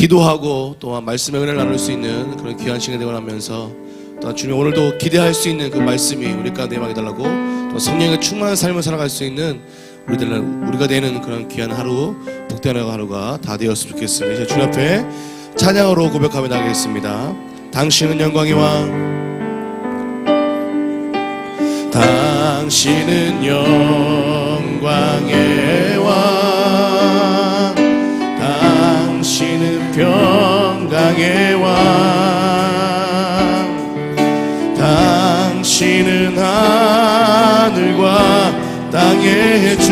기도하고 또한 말씀의 은혜를 나눌 수 있는 그런 귀한 시간이 되고 나면서 또한 주님 오늘도 기대할 수 있는 그 말씀이 우리 가운데 임하게 달라고 또 성령의 충만한 삶을 살아갈 수 있는 우리가 되는 그런 귀한 하루, 복된 하루가 다 되었으면 좋겠습니다. 이제 주님 앞에 찬양으로 고백하며 나가겠습니다. 당신은 영광의 왕, 당신은 영광의 왕, 당신은 평강의 왕, 당신은 하늘과 땅의 주,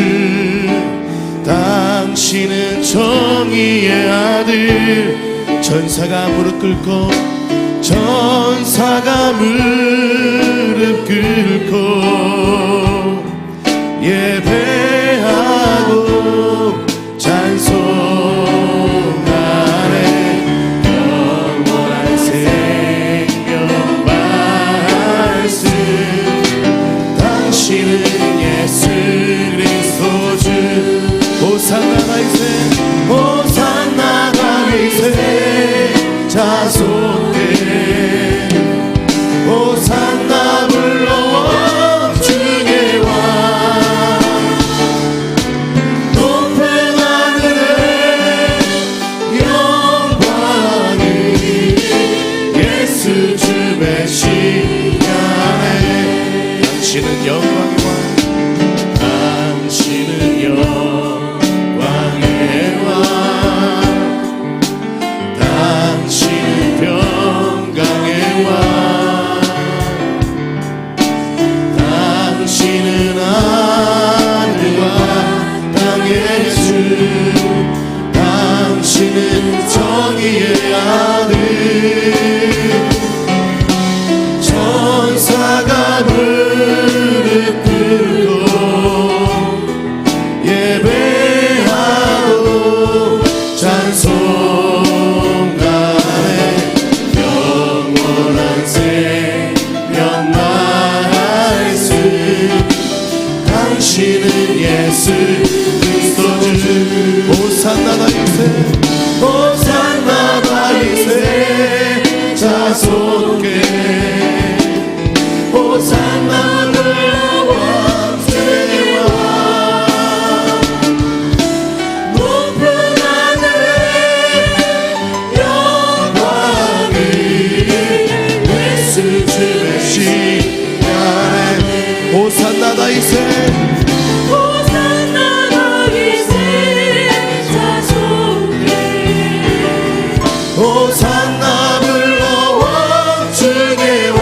당신은 정의의 아들. 천사가 무릎 꿇고, 천사가 무릎 꿇고 예배하고 찬송하네. 영원한 생명 말씀, 당신은 예수 그리스도 주. 호산나 다윗의, 호산나 다윗의 자손, 호산나 불러와 주의 왕. 높은 하늘에 영광을 예수 주 메시아네. 당신은 영광의 왕, 당신은 영광의 왕, 당신은 평강의 왕, 당신은 하늘과 땅의 주, 당신은 정의의 아들. 천사가 무릎 꿇고 예배하고 찬송하네. 영원한 생명 말씀, 당신은 예수 그리스도 주. 호산나 다윗의, 호산나 다윗의 자손께, 호산나 불러와 주의 왕. 높은 하늘에 영광을 예수 주 메시아네. 호산나 다윗의, 호산나 다윗의 자손께, 호산나 불러와 주의 왕.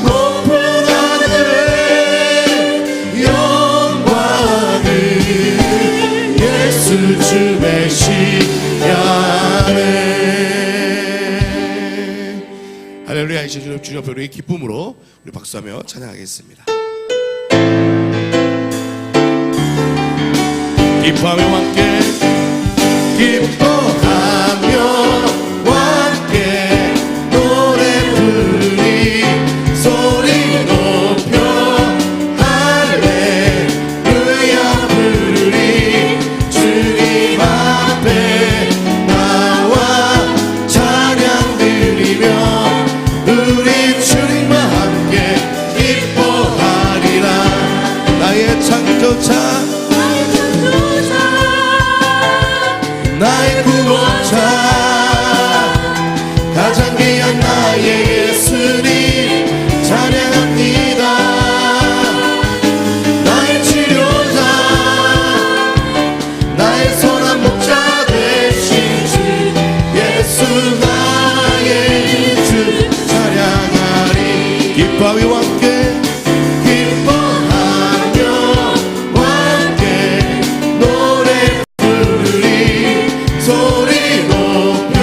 높은 하늘에 영광을 예수 주 메시아네. 할렐루야. 이제 주님 앞에 우리 기쁨으로 우리 박수하며 찬양하겠습니다. 기뻐하며 함께, 기뻐하며 함께 노래 부르리, 소리 높여 할렐루야 부르리. 주님 앞에 나와 찬양 드리며 우리 주님과 함께 기뻐하리라. 나의 창조자, 나의 구원자, 가장 귀한 나의 예수님 찬양합니다. 나의 치료자, 나의 선한 목자 되신 주 예수 나의 주 찬양하리. 기뻐하며 함께, 기뻐하며 함께 노래 부르리, 소리 높여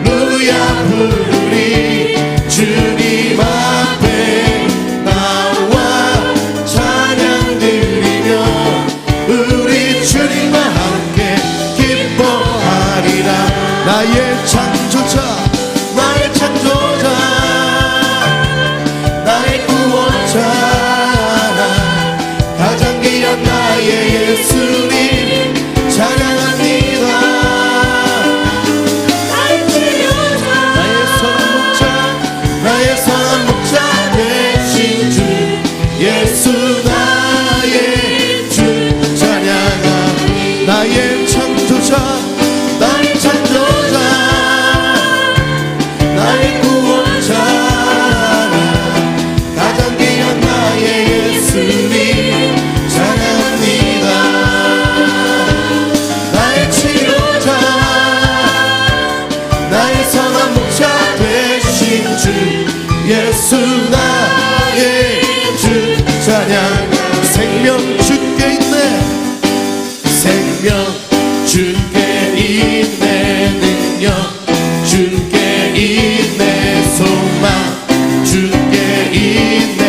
할렐루야 부르리. 주님 앞에 나와 찬양 드리며 우리 주님과 함께 기뻐하리라. 나의 창조자, 나의 창조자, 나의 구원자, 가장 귀한 나의 예수님 나의 창조자, 나의 창조자, 나의 구원자, 가장 귀한 나의 예수님 찬양합니다. 나의 치료자, 나의 선한 목자 되신 주 예수 나의 주 찬양. 생명 주께 있네, 생명 주께 있네, 능력 주께 있네, 소망 주께 있네,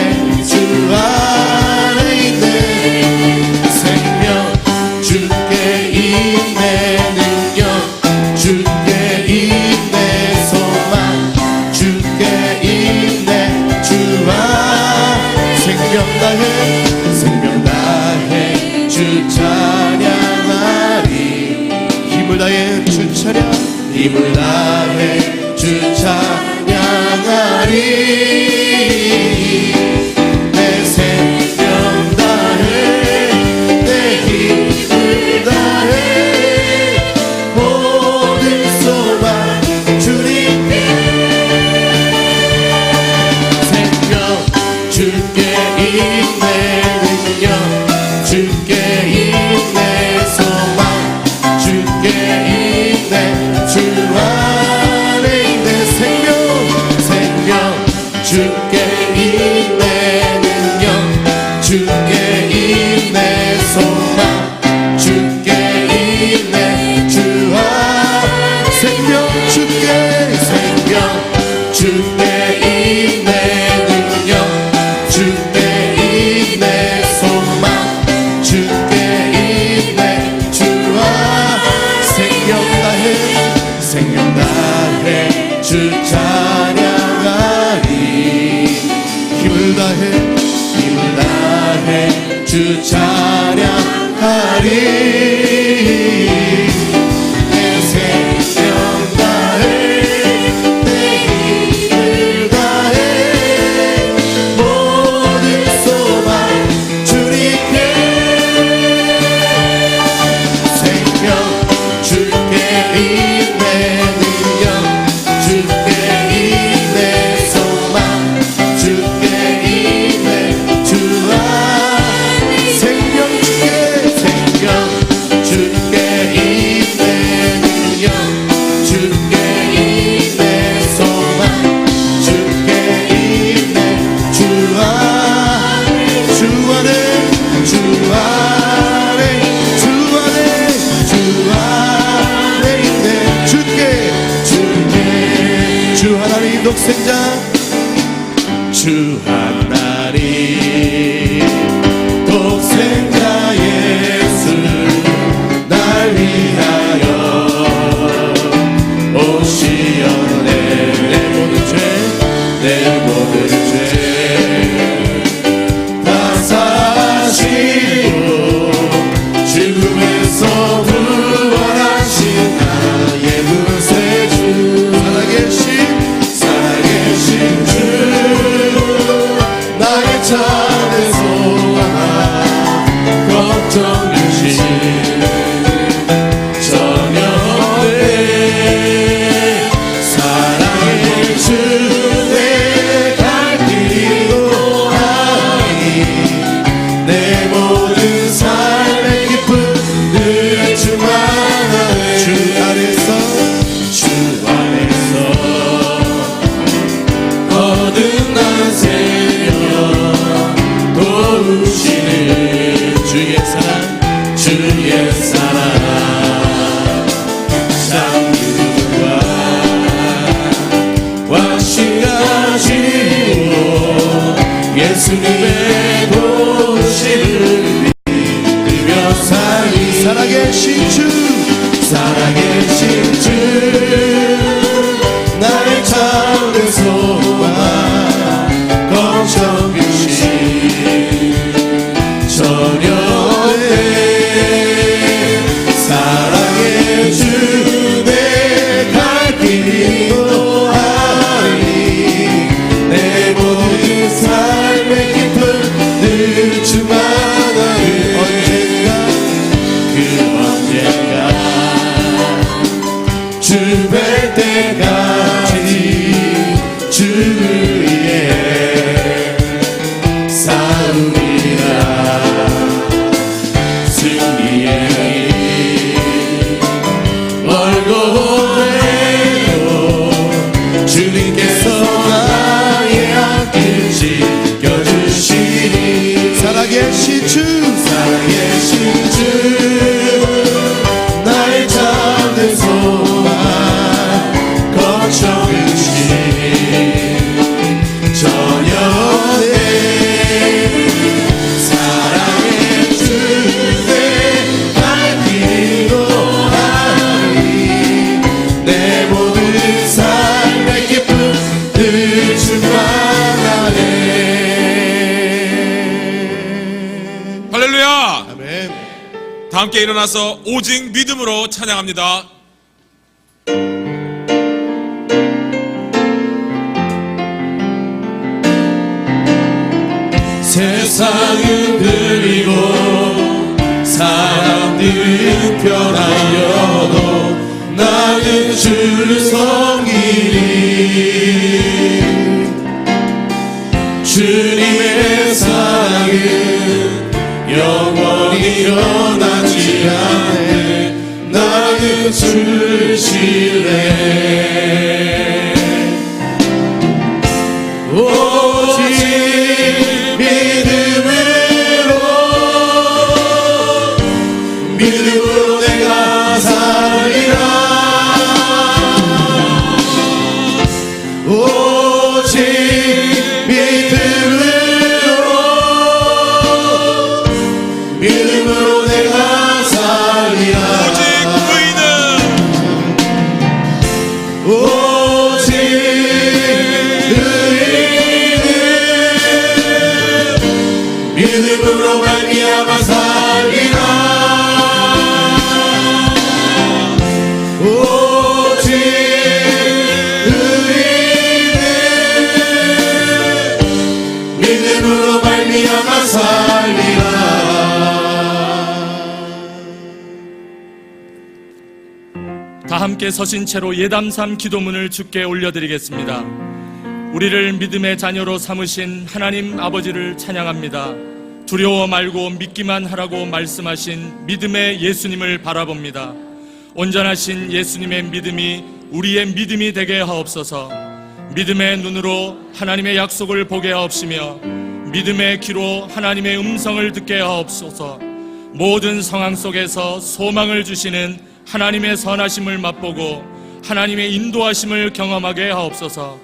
주 안에 있네. 생명 주께 있네, 능력 주께 있네, 소망 주께 있네, 주 안에. 생명 다해, 생명 다해 주 찬양하리. 힘을 다해 주 찬양, 힘을 다해 주 찬양하리. 내 생명 다해, 내 힘을 다해, 모든 소망 주님께. 생명 주께 있네, 능력 주께 있네, 소망 주께 있네, 주 안에 있네. 생명 주께 있네, 능력 주께 있네, 소망 주께 있네, 주 안에. 생명 주께, 생명 주께 있네, 능력 주께 있네, 소망 주께 있네, 주 안에. 생명 다해, 생명 다해 주 찬양하리. 힘을 다해, 힘을 다해 주 찬양하리. 내 생명 다해, 내 힘을 다해, 모든 소망 주님께. 생명 주께 있네, 능력 주께 있네, 소망 주께 있네, 주 안에. 생명 주께, 생명 주께 있네, 능력 주께 있네, 소망 주께 있네, 주 안에. 주 안에, 주 안에, 주 안에, 주 안에 있네. 주께 주 하나님 독생자, 주 하나님 독생자 예수 날 위하여 오시었네. 내 모든 죄, 내 모든 죄 다 사시고 죽음에서 부활하신 나의 구세주, 살아계신 주, 나의 참된 소망 걱정 주신 전혀 없네. 사랑의 주 내 갈 길도 하니, 내 모든 삶의 기쁨 늘 충만하네. 주 안에서, 주 안에서 거듭난 생명 도우시는 주의 사랑, 주의 사랑. 쌍유와 완식하시고 예수님의 도우심을 믿으며 살리. 살아계신 주, 살아계신 주, 나의 참된 소망 걱정 주신 전혀 없네. 사랑의 주 내 갈 길도 하니, 내 모든 삶의 기쁨 늘 충만하네. 언젠가 그 언젠가 멀고 오래도 주님께서 나의 앞길 지켜주시니 살아계신 주 나의 잠든 소망 거쳐주신 저녁에 사랑의 주께 날 기도 하리 내 모든 삶의 기쁨 늘 충만하네. 할렐루야. 아멘. 다 함께 일어나서 오직 믿음으로 찬양합니다. 세상은 그리고 사람들은 변하여도 나는 주를 섬기리. 주님의 사랑은 영원히 변하지 않네. 나는 주를 신뢰해. 오직 믿음으로 내가 살리라. 오직 믿음으로 내가 살리라. 오직 의인은 믿음으로 말미암아 살리라. 오직 의인은 믿음으로 말미암아 살리라. 다 함께 서신 채로 예담삼 기도문을 주께 올려드리겠습니다. 우리를 믿음의 자녀로 삼으신 하나님 아버지를 찬양합니다. 두려워 말고 믿기만 하라고 말씀하신 믿음의 예수님을 바라봅니다. 온전하신 예수님의 믿음이 우리의 믿음이 되게 하옵소서. 믿음의 눈으로 하나님의 약속을 보게 하옵시며 믿음의 귀로 하나님의 음성을 듣게 하옵소서. 모든 상황 속에서 소망을 주시는 하나님의 선하심을 맛보고 하나님의 인도하심을 경험하게 하옵소서.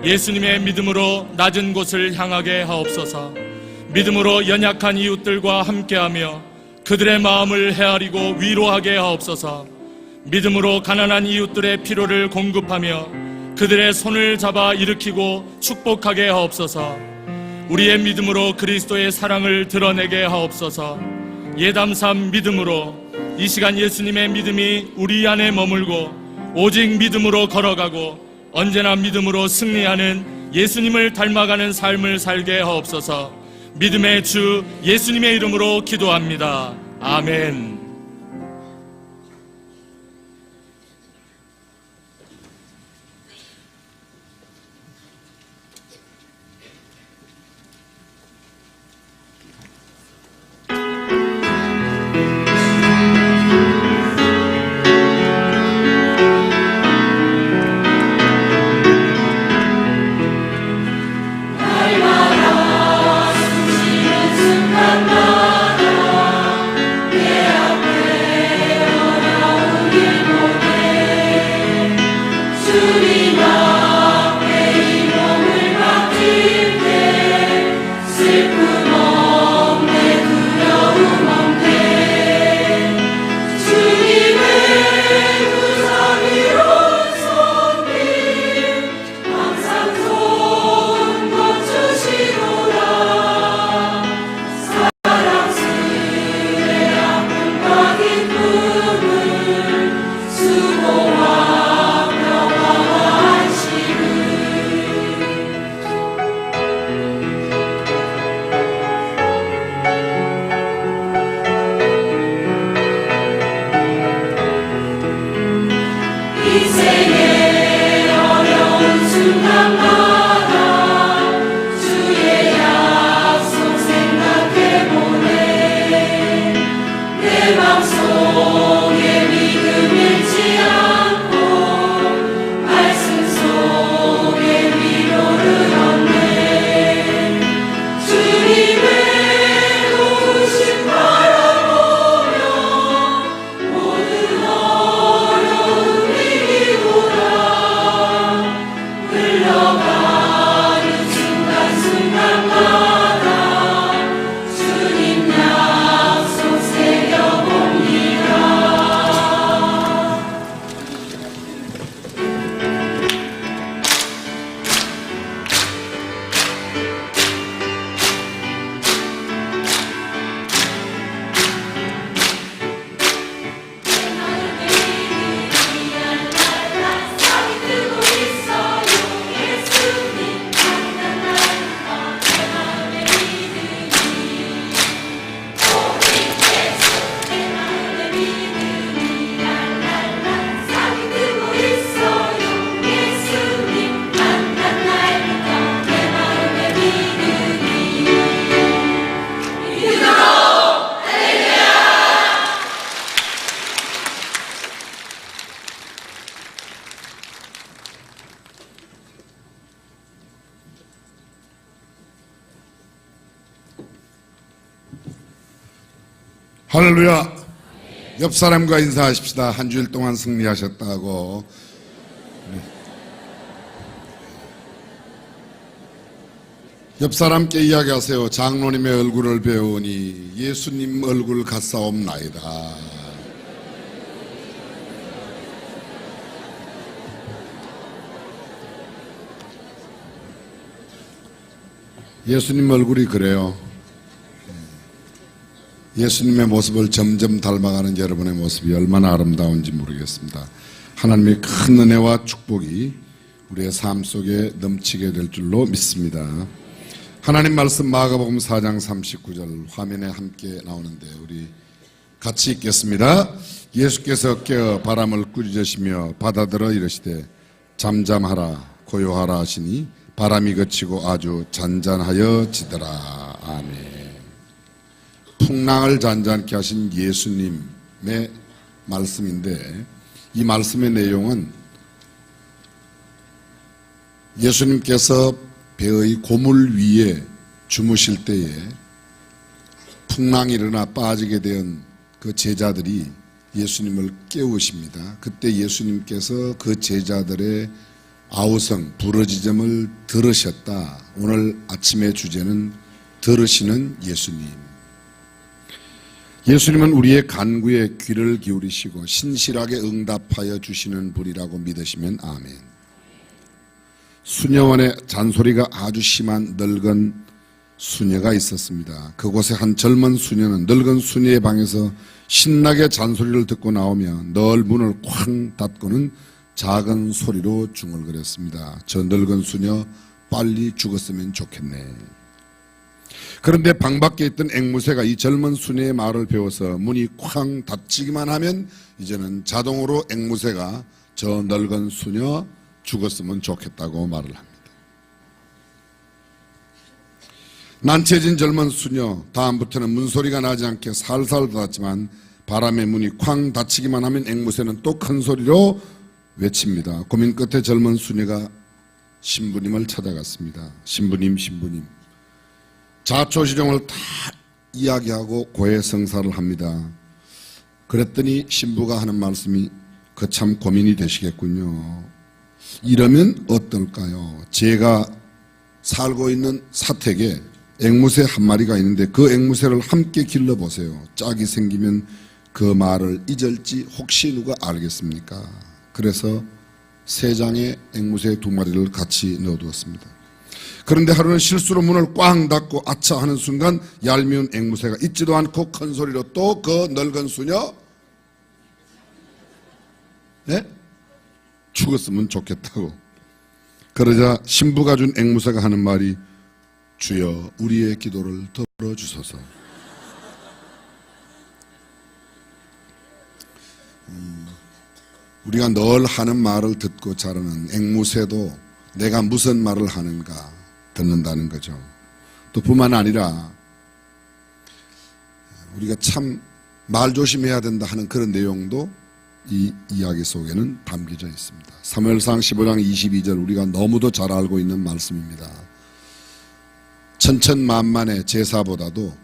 예수님의 믿음으로 낮은 곳을 향하게 하옵소서. 믿음으로 연약한 이웃들과 함께하며 그들의 마음을 헤아리고 위로하게 하옵소서. 믿음으로 가난한 이웃들의 필요를 공급하며 그들의 손을 잡아 일으키고 축복하게 하옵소서. 우리의 믿음으로 그리스도의 사랑을 드러내게 하옵소서. 예담삼 믿음으로 이 시간 예수님의 믿음이 우리 안에 머물고 오직 믿음으로 걸어가고 언제나 믿음으로 승리하는 예수님을 닮아가는 삶을 살게 하옵소서. 믿음의 주 예수님의 이름으로 기도합니다. 아멘. 날마다 숨쉬는 순간마다 내 할렐루야. 옆 사람과 인사하십시다. 한 주일 동안 승리하셨다고. 옆 사람께 이야기하세요. 장로님의 얼굴을 배우니 예수님 얼굴 같사옵나이다. 예수님 얼굴이 그래요. 예수님의 모습을 점점 닮아가는 여러분의 모습이 얼마나 아름다운지 모르겠습니다. 하나님의 큰 은혜와 축복이 우리의 삶 속에 넘치게 될 줄로 믿습니다. 하나님 말씀 마가복음 4장 39절 화면에 함께 나오는데 우리 같이 읽겠습니다. 예수께서 깨어 바람을 꾸짖으시며 바다들어 이르시되 잠잠하라 고요하라 하시니 바람이 그치고 아주 잔잔하여 지더라. 아멘. 풍랑을 잔잔케 하신 예수님의 말씀인데 이 말씀의 내용은 예수님께서 배의 고물 위에 주무실 때에 풍랑이 일어나 빠지게 된 그 제자들이 예수님을 깨우십니다. 그때 예수님께서 그 제자들의 아우성 부르짖음을 들으셨다. 오늘 아침의 주제는 들으시는 예수님. 예수님은 우리의 간구에 귀를 기울이시고 신실하게 응답하여 주시는 분이라고 믿으시면 아멘. 수녀원에 잔소리가 아주 심한 늙은 수녀가 있었습니다. 그곳에 한 젊은 수녀는 늙은 수녀의 방에서 신나게 잔소리를 듣고 나오면 늘 문을 쾅 닫고는 작은 소리로 중얼거렸습니다. 저 늙은 수녀 빨리 죽었으면 좋겠네. 그런데 방 밖에 있던 앵무새가 이 젊은 수녀의 말을 배워서 문이 쾅 닫히기만 하면 이제는 자동으로 앵무새가 저 늙은 수녀 죽었으면 좋겠다고 말을 합니다. 난처해진 젊은 수녀, 다음부터는 문소리가 나지 않게 살살 닫았지만 바람에 문이 쾅 닫히기만 하면 앵무새는 또 큰 소리로 외칩니다. 고민 끝에 젊은 수녀가 신부님을 찾아갔습니다. 신부님 자초지종을 다 이야기하고 고해성사를 합니다. 그랬더니 신부가 하는 말씀이 그 참 고민이 되시겠군요. 이러면 어떨까요? 제가 살고 있는 사택에 앵무새 한 마리가 있는데 그 앵무새를 함께 길러보세요. 짝이 생기면 그 말을 잊을지 혹시 누가 알겠습니까? 그래서 3장의 앵무새 2마리를 같이 넣어두었습니다. 그런데 하루는 실수로 문을 꽝 닫고 아차 하는 순간 얄미운 앵무새가 잊지도 않고 큰 소리로 또 그 늙은 수녀 죽었으면 좋겠다고. 그러자 신부가 준 앵무새가 하는 말이 주여 우리의 기도를 들어주소서. 우리가 늘 하는 말을 듣고 자라는 앵무새도 내가 무슨 말을 하는가 듣는다는 거죠. 또 뿐만 아니라 우리가 참 말 조심해야 된다 하는 그런 내용도 이 이야기 속에는 담겨져 있습니다. 사무엘상 15장 22절 우리가 너무도 잘 알고 있는 말씀입니다. 천천만만의 제사보다도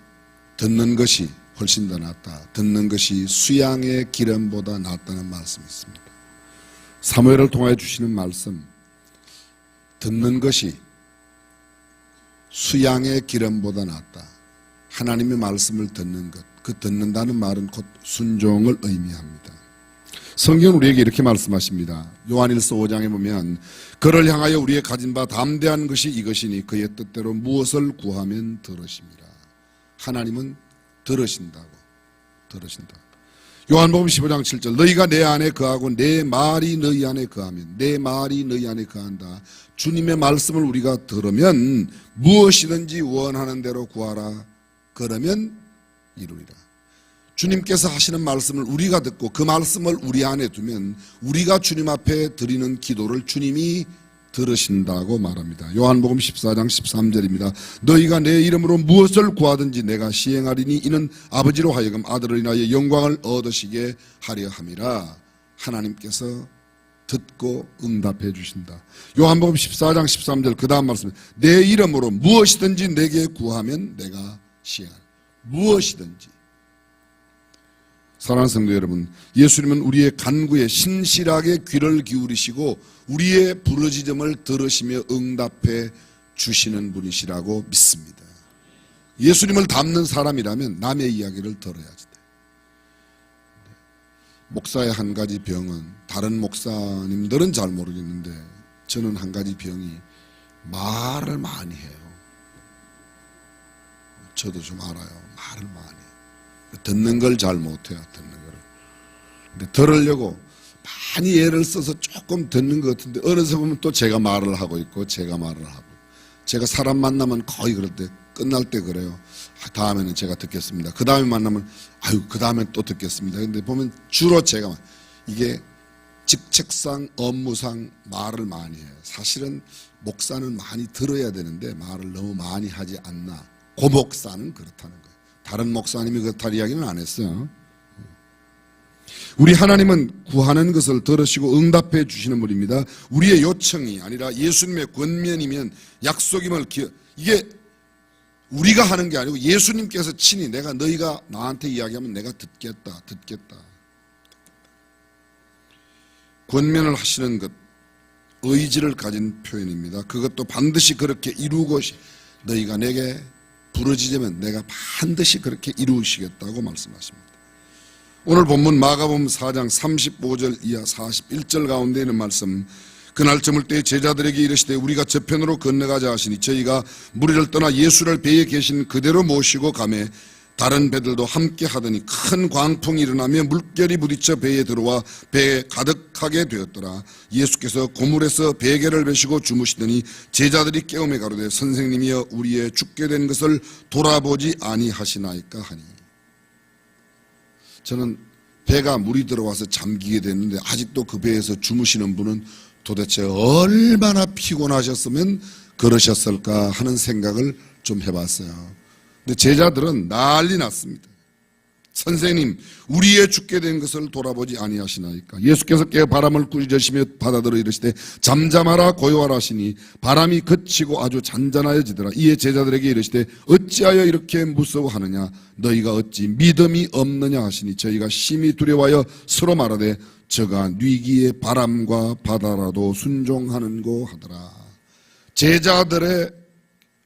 듣는 것이 훨씬 더 낫다. 듣는 것이 수양의 기름보다 낫다는 말씀이 있습니다. 사무엘을 통하여 주시는 말씀, 듣는 것이 수양의 기름보다 낫다. 하나님의 말씀을 듣는 것, 그 듣는다는 말은 곧 순종을 의미합니다. 성경은 우리에게 이렇게 말씀하십니다. 요한일서 5장에 보면 그를 향하여 우리의 가진 바 담대한 것이 이것이니 그의 뜻대로 무엇을 구하면 들으심이라. 하나님은 들으신다고. 요한복음 15장 7절 너희가 내 안에 거하고 내 말이 너희 안에 거하면, 내 말이 너희 안에 거한다. 주님의 말씀을 우리가 들으면 무엇이든지 원하는 대로 구하라. 그러면 이루리라. 주님께서 하시는 말씀을 우리가 듣고 그 말씀을 우리 안에 두면 우리가 주님 앞에 드리는 기도를 주님이 들으신다고 말합니다. 요한복음 14장 13절입니다. 너희가 내 이름으로 무엇을 구하든지 내가 시행하리니 이는 아버지로 하여금 아들을 인하여 영광을 얻으시게 하려 함이라. 하나님께서 듣고 응답해 주신다. 요한복음 14장 13절 그 다음 말씀, 내 이름으로 무엇이든지 내게 구하면 내가 시행하리. 무엇이든지. 사랑하는 성도 여러분, 예수님은 우리의 간구에 신실하게 귀를 기울이시고 우리의 부르짖음을 들으시며 응답해 주시는 분이시라고 믿습니다. 예수님을 닮는 사람이라면 남의 이야기를 들어야지 돼. 목사의 한 가지 병은 다른 목사님들은 잘 모르겠는데 저는 한 가지 병이 말을 많이 해요. 저도 좀 알아요. 말을 많이 해요. 듣는 걸 잘 못해요. 듣는 걸. 근데 들으려고 많이 애를 써서 조금 듣는 것 같은데 어느새 보면 또 제가 말을 하고 있고 제가 말을 하고, 제가 사람 만나면 거의 그럴 때 끝날 때 그래요. 다음에는 제가 듣겠습니다. 그 다음에 만나면 아유 그 다음에 또 듣겠습니다. 근데 보면 주로 제가 이게 직책상 업무상 말을 많이 해요. 사실은 목사는 많이 들어야 되는데 말을 너무 많이 하지 않나. 고 목사는 그렇다는 거예요. 다른 목사님이 그렇다는 이야기는 안 했어요. 우리 하나님은 구하는 것을 들으시고 응답해 주시는 분입니다. 우리의 요청이 아니라 예수님의 권면이면 약속임을 이게 우리가 하는 게 아니고 예수님께서 친히 너희가 나한테 이야기하면 내가 듣겠다. 권면을 하시는 것, 의지를 가진 표현입니다. 그것도 반드시 그렇게 이루고 너희가 내게 부르짖으면 내가 반드시 그렇게 이루시겠다고 말씀하십니다. 오늘 본문 마가복음 4장 35절 이하 41절 가운데 있는 말씀, 그날 저물 때 제자들에게 이르시되 우리가 저편으로 건너가자 하시니 저희가 무리를 떠나 예수를 배에 계신 그대로 모시고 가매 다른 배들도 함께 하더니 큰 광풍이 일어나며 물결이 부딪혀 배에 들어와 배에 가득하게 되었더라. 예수께서 고물에서 베개를 베시고 주무시더니 제자들이 깨우며 가로되 선생님이여 우리의 죽게 된 것을 돌아보지 아니하시나이까 하니. 저는 배가 물이 들어와서 잠기게 됐는데 아직도 그 배에서 주무시는 분은 도대체 얼마나 피곤하셨으면 그러셨을까 하는 생각을 좀 해봤어요. 근데 제자들은 난리 났습니다. 선생님 우리의 죽게 된 것을 돌아보지 아니하시나이까. 예수께서 깨어 바람을 꾸짖으시며 바다들어 이르시되 잠잠하라 고요하라 하시니 바람이 그치고 아주 잔잔하여지더라. 이에 제자들에게 이르시되 어찌하여 이렇게 무서워하느냐 너희가 어찌 믿음이 없느냐 하시니 저희가 심히 두려워하여 서로 말하되 저가 뉘기의 바람과 바다라도 순종하는고 하더라. 제자들의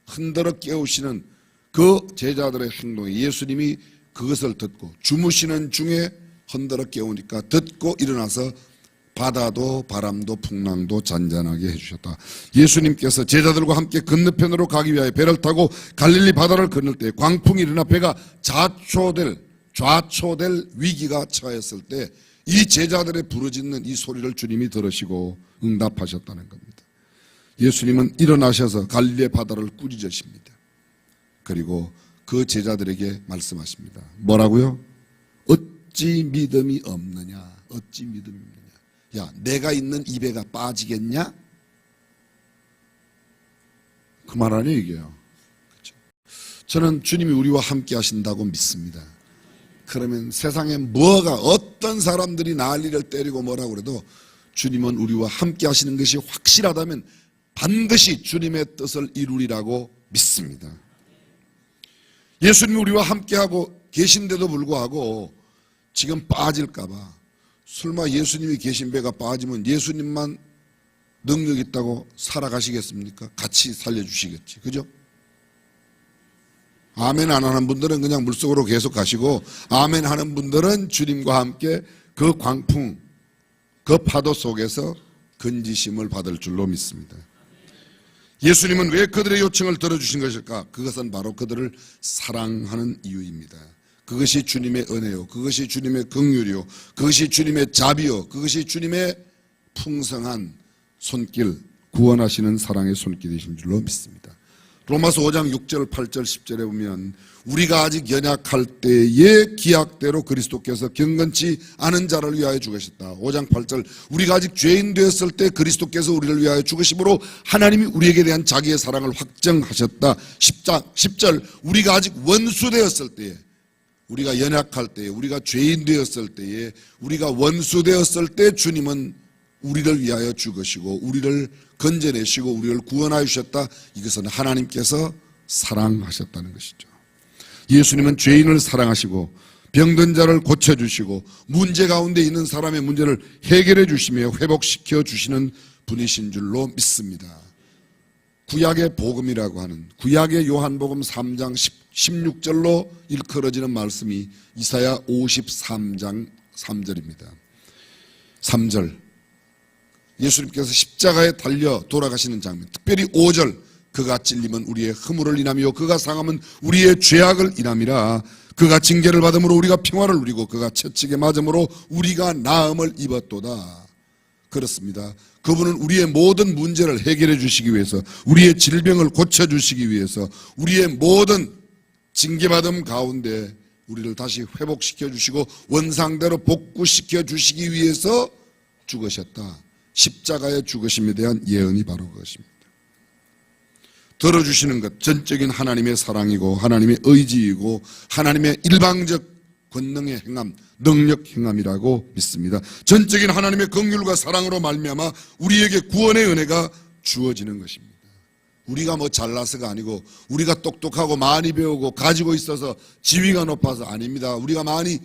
흔들어 깨우시는 그 제자들의 행동에 예수님이 그것을 듣고 주무시는 중에 흔들어 깨우니까 듣고 일어나서 바다도 바람도 풍랑도 잔잔하게 해주셨다. 예수님께서 제자들과 함께 건너편으로 가기 위하여 배를 타고 갈릴리 바다를 건널 때 광풍이 일어나 배가 좌초될 위기가 처했을 때 이 제자들의 부르짖는 이 소리를 주님이 들으시고 응답하셨다는 겁니다. 예수님은 일어나셔서 갈릴리의 바다를 꾸짖으십니다. 그리고 그 제자들에게 말씀하십니다. 뭐라고요? 어찌 믿음이 없느냐? 어찌 믿음이 없느냐? 야, 내가 있는 이 배가 빠지겠냐? 그 말 아니에요, 이게요. 그렇죠? 저는 주님이 우리와 함께 하신다고 믿습니다. 그러면 세상에 뭐가 어떤 사람들이 난리를 때리고 뭐라고 그래도 주님은 우리와 함께 하시는 것이 확실하다면 반드시 주님의 뜻을 이루리라고 믿습니다. 예수님이 우리와 함께하고 계신데도 불구하고 지금 빠질까봐, 설마 예수님이 계신 배가 빠지면 예수님만 능력 있다고 살아가시겠습니까? 같이 살려주시겠지, 그죠? 아멘 안 하는 분들은 그냥 물속으로 계속 가시고, 아멘 하는 분들은 주님과 함께 그 광풍, 그 파도 속에서 건지심을 받을 줄로 믿습니다. 예수님은 왜 그들의 요청을 들어주신 것일까? 그것은 바로 그들을 사랑하는 이유입니다. 그것이 주님의 은혜요, 그것이 주님의 긍휼이요, 그것이 주님의 자비요, 그것이 주님의 풍성한 손길, 구원하시는 사랑의 손길이신 줄로 믿습니다. 로마서 5장 6절, 8절, 10절에 보면 우리가 아직 연약할 때의 기약대로 그리스도께서 경건치 않은 자를 위하여 죽으셨다. 5장 8절, 우리가 아직 죄인 되었을 때 그리스도께서 우리를 위하여 죽으심으로 하나님이 우리에게 대한 자기의 사랑을 확정하셨다. 10절, 우리가 아직 원수 되었을 때에, 우리가 연약할 때에, 우리가 죄인 되었을 때에, 우리가 원수 되었을 때 주님은 우리를 위하여 죽으시고 우리를 건져내시고 우리를 구원하여 주셨다. 이것은 하나님께서 사랑하셨다는 것이죠. 예수님은 죄인을 사랑하시고 병든 자를 고쳐주시고 문제 가운데 있는 사람의 문제를 해결해 주시며 회복시켜 주시는 분이신 줄로 믿습니다. 구약의 복음이라고 하는, 구약의 요한복음 3장 16절로 일컬어지는 말씀이 이사야 53장 3절입니다. 3절, 예수님께서 십자가에 달려 돌아가시는 장면, 특별히 5절, 그가 찔림은 우리의 허물을 인하며 그가 상함은 우리의 죄악을 인함이라. 그가 징계를 받음으로 우리가 평화를 누리고 그가 채찍에 맞음으로 우리가 나음을 입었도다. 그렇습니다. 그분은 우리의 모든 문제를 해결해 주시기 위해서, 우리의 질병을 고쳐주시기 위해서, 우리의 모든 징계받음 가운데 우리를 다시 회복시켜 주시고 원상대로 복구시켜 주시기 위해서 죽으셨다. 십자가의 죽으심에 대한 예언이 바로 그것입니다. 들어주시는 것, 전적인 하나님의 사랑이고 하나님의 의지이고 하나님의 일방적 권능의 행함, 능력 행함이라고 믿습니다. 전적인 하나님의 긍휼과 사랑으로 말미암아 우리에게 구원의 은혜가 주어지는 것입니다. 우리가 뭐 잘나서가 아니고 우리가 똑똑하고 많이 배우고 가지고 있어서 지위가 높아서 아닙니다. 우리가 많이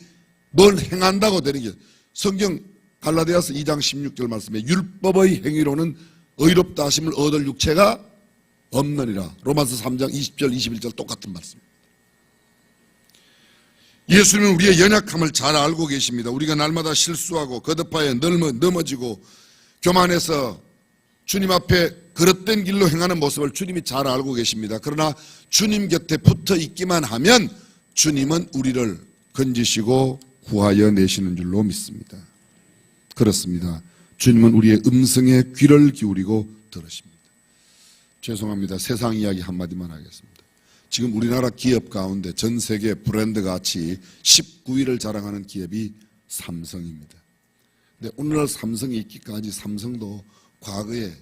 뭘 행한다고 되는 게, 성경 갈라디아서 2장 16절 말씀에 율법의 행위로는 의롭다 하심을 얻을 육체가 없느니라. 로마서 3장 20절 21절 똑같은 말씀입니다. 예수님은 우리의 연약함을 잘 알고 계십니다. 우리가 날마다 실수하고 거듭하여 넘어지고 교만해서 주님 앞에 그릇된 길로 행하는 모습을 주님이 잘 알고 계십니다. 그러나 주님 곁에 붙어 있기만 하면 주님은 우리를 건지시고 구하여 내시는 줄로 믿습니다. 그렇습니다. 주님은 우리의 음성에 귀를 기울이고 들으십니다. 죄송합니다. 세상 이야기 한마디만 하겠습니다. 지금 우리나라 기업 가운데 전 세계 브랜드 가치 19위를 자랑하는 기업이 삼성입니다. 근데 오늘날 삼성이 있기까지 삼성도 과거에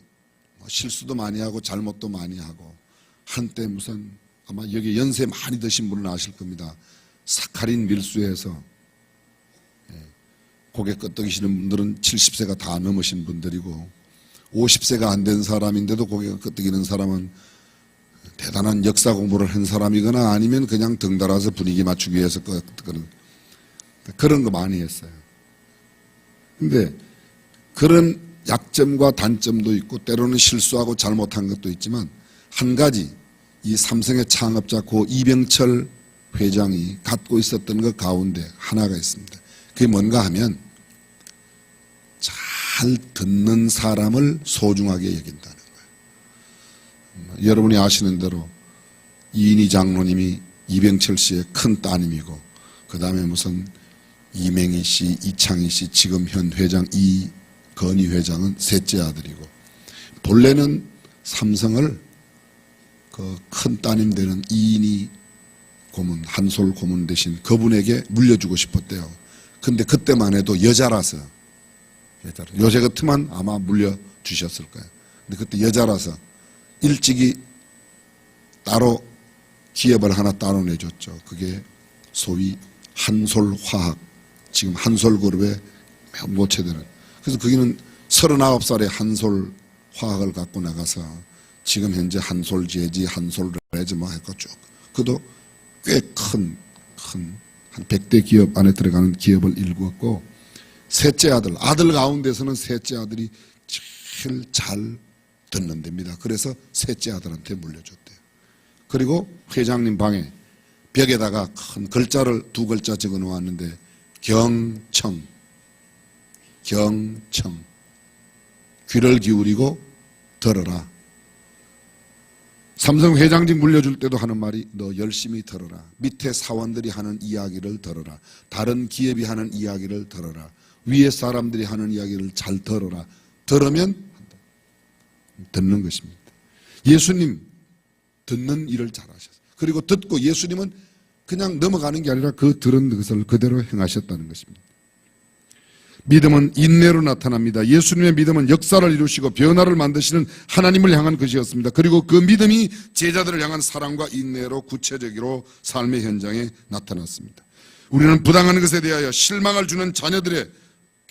실수도 많이 하고 잘못도 많이 하고, 한때 무슨, 아마 여기 연세 많이 드신 분은 아실 겁니다. 사카린 밀수에서 고개 끄덕이시는 분들은 70세가 다 넘으신 분들이고, 50세가 안 된 사람인데도 고개가 끄덕이는 사람은 대단한 역사 공부를 한 사람이거나 아니면 그냥 덩달아서 분위기 맞추기 위해서 그런 거 많이 했어요. 근데 그런 약점과 단점도 있고 때로는 실수하고 잘못한 것도 있지만, 한 가지 이 삼성의 창업자 고 이병철 회장이 갖고 있었던 것 가운데 하나가 있습니다. 그게 뭔가 하면 잘 듣는 사람을 소중하게 여긴다는 거예요. 여러분이 아시는 대로 이인희 장로님이 이병철 씨의 큰 따님이고, 그 다음에 무슨 이맹희 씨, 이창희 씨, 지금 현 회장 이건희 회장은 셋째 아들이고, 본래는 삼성을 그 큰 따님 되는 이인희 고문, 한솔 고문 대신 그분에게 물려주고 싶었대요. 근데 그때만 해도 여자라서 요새 같으면 아마 물려주셨을 거예요. 근데 그때 여자라서 일찍이 따로 기업을 하나 따로 내줬죠. 그게 소위 한솔화학, 지금 한솔그룹의 모체들은. 그래서 거기는 39살에 한솔화학을 갖고 나가서 지금 현재 한솔재지, 한솔레즈 뭐 해가 쭉. 그도 꽤 큰 한 100대 기업 안에 들어가는 기업을 일구었고, 셋째 아들 가운데서는 셋째 아들이 제일 잘 듣는 데입니다. 그래서 셋째 아들한테 물려줬대요. 그리고 회장님 방에 벽에다가 큰 글자를 2글자 적어 놓았는데 경청, 귀를 기울이고 들어라. 삼성 회장직 물려줄 때도 하는 말이 너 열심히 들어라. 밑에 사원들이 하는 이야기를 들어라. 다른 기업이 하는 이야기를 들어라. 위에 사람들이 하는 이야기를 잘 들어라. 들으면 듣는 것입니다. 예수님 듣는 일을 잘하셨어요. 그리고 듣고 예수님은 그냥 넘어가는 게 아니라 그 들은 것을 그대로 행하셨다는 것입니다. 믿음은 인내로 나타납니다. 예수님의 믿음은 역사를 이루시고 변화를 만드시는 하나님을 향한 것이었습니다. 그리고 그 믿음이 제자들을 향한 사랑과 인내로 구체적으로 삶의 현장에 나타났습니다. 우리는 부당한 것에 대하여 실망을 주는 자녀들에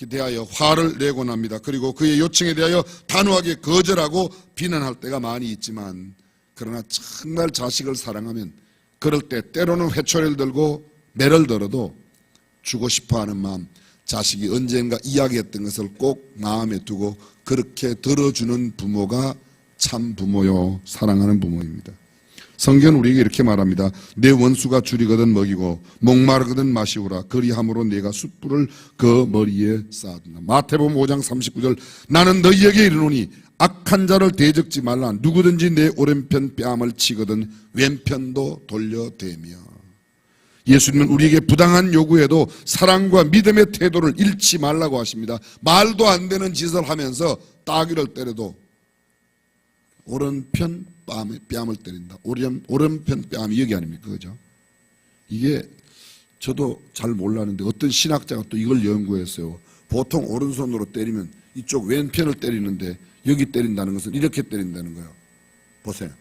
대하여 화를 내곤 합니다. 그리고 그의 요청에 대하여 단호하게 거절하고 비난할 때가 많이 있지만, 그러나 정말 자식을 사랑하면 그럴 때 때로는 회초리를 들고 매를 들어도 주고 싶어하는 마음, 자식이 언젠가 이야기했던 것을 꼭 마음에 두고 그렇게 들어주는 부모가 참 부모요, 사랑하는 부모입니다. 성경은 우리에게 이렇게 말합니다. 내 원수가 줄이거든 먹이고 목마르거든 마시우라. 그리함으로 내가 숯불을 그 머리에 쌓아둔다. 마태복음 5장 39절 나는 너희에게 이르노니 악한 자를 대적지 말라. 누구든지 내 오른편 뺨을 치거든 왼편도 돌려대며. 예수님은 우리에게 부당한 요구에도 사랑과 믿음의 태도를 잃지 말라고 하십니다. 말도 안 되는 짓을 하면서 따귀를 때려도 오른편 뺨을 때린다. 오른편 뺨이 여기 아닙니까? 그죠? 이게 저도 잘 몰랐는데 어떤 신학자가 또 이걸 연구했어요. 보통 오른손으로 때리면 이쪽 왼편을 때리는데 여기 때린다는 것은 이렇게 때린다는 거예요. 보세요.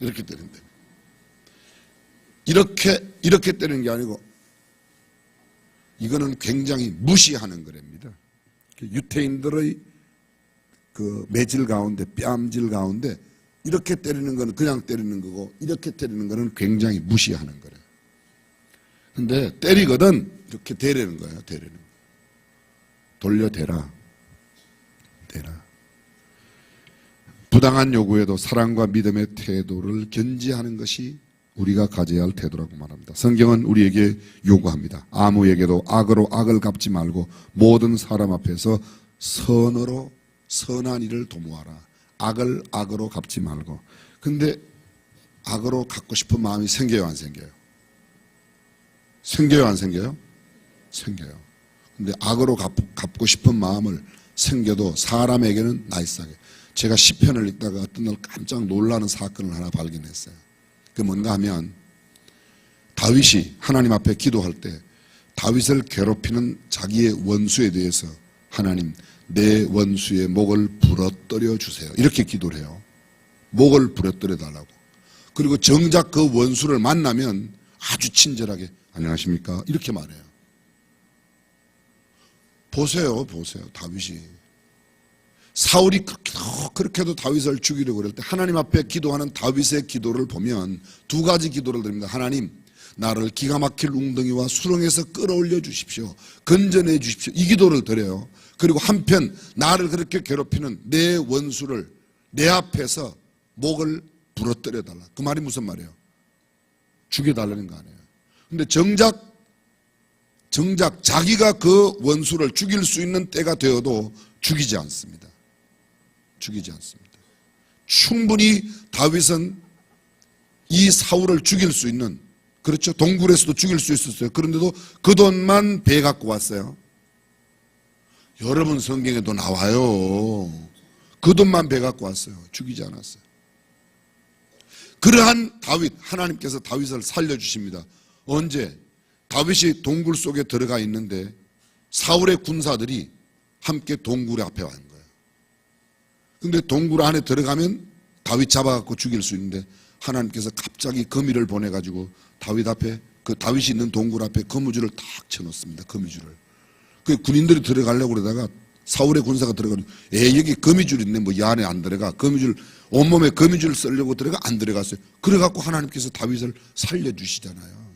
이렇게 때린대. 이렇게 때리는 게 아니고 이거는 굉장히 무시하는 거랍니다. 유태인들의 그 매질 가운데, 뺨질 가운데 이렇게 때리는 거는 그냥 때리는 거고 이렇게 때리는 거는 굉장히 무시하는 거래요. 근데 때리거든 이렇게 대라는 거예요. 대라는 거. 돌려대라. 대라. 부당한 요구에도 사랑과 믿음의 태도를 견지하는 것이 우리가 가져야 할 태도라고 말합니다. 성경은 우리에게 요구합니다. 아무에게도 악으로 악을 갚지 말고 모든 사람 앞에서 선으로 선한 일을 도모하라. 악을 악으로 갚지 말고. 근데 악으로 갚고 싶은 마음이 생겨요, 안 생겨요? 생겨요, 안 생겨요? 생겨요. 근데 악으로 갚고 싶은 마음을 생겨도 사람에게는 나이스하게. 제가 시편을 읽다가 어떤 날 깜짝 놀라는 사건을 하나 발견했어요. 그게 뭔가 하면 다윗이 하나님 앞에 기도할 때 다윗을 괴롭히는 자기의 원수에 대해서 하나님 내 원수의 목을 부러뜨려 주세요. 이렇게 기도를 해요. 목을 부러뜨려 달라고. 그리고 정작 그 원수를 만나면 아주 친절하게 안녕하십니까? 이렇게 말해요. 보세요. 다윗이. 사울이 그렇게도 다윗을 죽이려고 그럴 때 하나님 앞에 기도하는 다윗의 기도를 보면 두 가지 기도를 드립니다. 하나님, 나를 기가 막힐 웅덩이와 수렁에서 끌어올려 주십시오. 건져내 주십시오. 이 기도를 드려요. 그리고 한편 나를 그렇게 괴롭히는 내 원수를 내 앞에서 목을 부러뜨려 달라. 그 말이 무슨 말이에요? 죽여달라는 거 아니에요. 근데 정작 자기가 그 원수를 죽일 수 있는 때가 되어도 죽이지 않습니다. 충분히 다윗은 이 사울을 죽일 수 있는, 그렇죠? 동굴에서도 죽일 수 있었어요. 그런데도 그 돈만 배 갖고 왔어요. 여러분 성경에도 나와요. 그 돈만 배 갖고 왔어요. 죽이지 않았어요. 그러한 다윗, 하나님께서 다윗을 살려주십니다. 언제? 다윗이 동굴 속에 들어가 있는데 사울의 군사들이 함께 동굴 앞에 와 있는 거예요. 근데 동굴 안에 들어가면 다윗 잡아갖고 죽일 수 있는데 하나님께서 갑자기 거미를 보내가지고 다윗 앞에, 그 다윗이 있는 동굴 앞에 거미줄을 탁 쳐놓습니다. 거미줄을. 그 군인들이 들어가려고 그러다가 사울의 군사가 들어가고, 여기 거미줄 있네, 뭐 이 안에 안 들어가. 거미줄, 온몸에 거미줄을 쓰려고 들어가 안 들어갔어요. 그래갖고 하나님께서 다윗을 살려주시잖아요.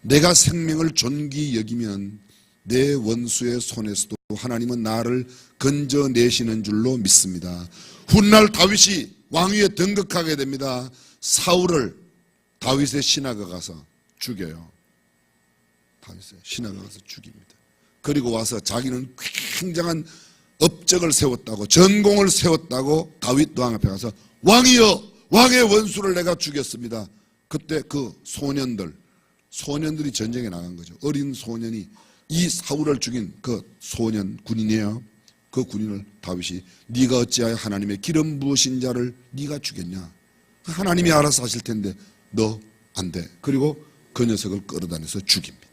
내가 생명을 존귀 여기면 내 원수의 손에서도 하나님은 나를 건져내시는 줄로 믿습니다. 훗날 다윗이 왕위에 등극하게 됩니다. 사울을 다윗의 신하가 가서 죽여요. 다윗의 신하가 가서 죽입니다. 그리고 와서 자기는 굉장한 업적을 세웠다고, 전공을 세웠다고 다윗 왕 앞에 가서 왕이여, 왕의 원수를 내가 죽였습니다. 그때 그 소년들이 전쟁에 나간 거죠. 어린 소년이 이 사울을 죽인 그 소년 군인이에요. 그 군인을 다윗이 네가 어찌하여 하나님의 기름 부으신 자를 네가 죽였냐? 하나님이 알아서 하실 텐데 너 안 돼. 그리고 그 녀석을 끌어다녀서 죽입니다.